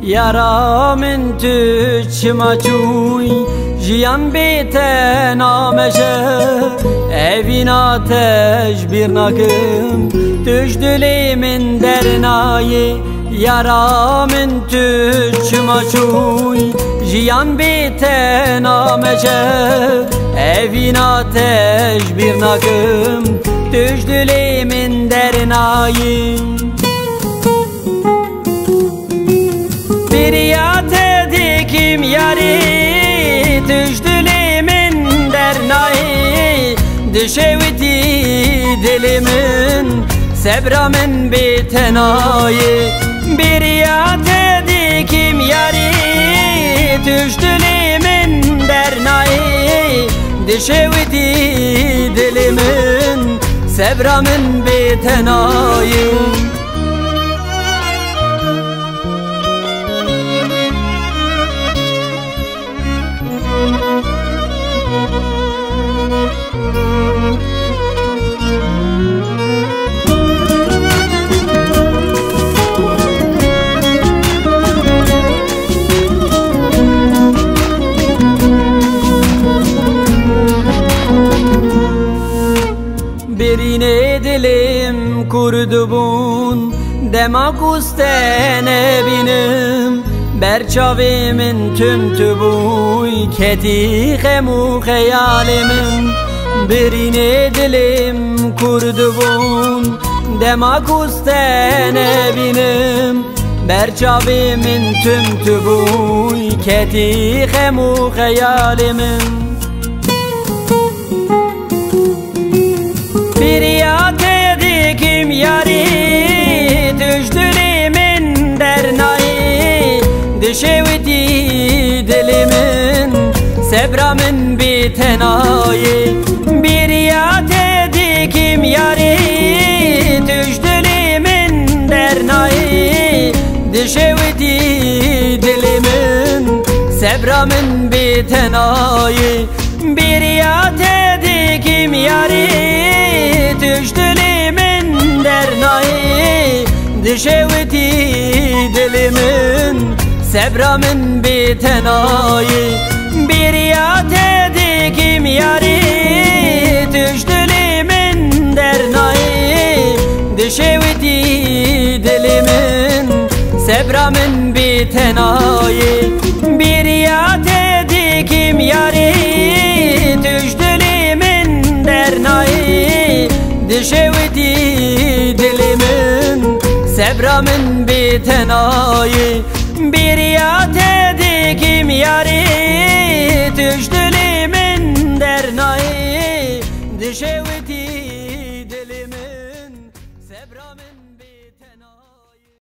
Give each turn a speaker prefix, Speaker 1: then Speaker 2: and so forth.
Speaker 1: Yaramın tüçma çuy jiyan bete nameşe evin ateş bir nakım tüç dilimin dernayı. Yaramın tüçma çuy jiyan bete nameşe evin ateş bir nakım tüç dilimin dernayı. Biryat edikim yari tüç dilimin dernayı. Düşeviti dilimin sebramın bitenayı. Biryat edikim yari tüç dilimin dernayı. Düşeviti dilimin sebramın bitenayı. Birine dilim kurdu bun demak ustene binim berçavimin tüm tübuy keti hemu hayalimin. Birine dilim kurdu bun demak ustene binim berçavimin tüm tübuy keti hemu hayalimin. Biryat edikim yari tüç dilimin dernayı. Düşeviti dilimin sebramın bitenayı. Biryat edikim yari tüç dilimin dernayı. Düşeviti dilimin sebramın bitenayı. Biryat edikim yari tüç dilimin dernayı. Düşeviti dilimin sebramın bitenayı. Biryat edikim yari tüç dilimin dernayı. Düşeviti dilimin sebramın bitenayı. Biryat edikim yari tüç dilimin dernayı. Düşeviti dilimin sebramın bitenayı.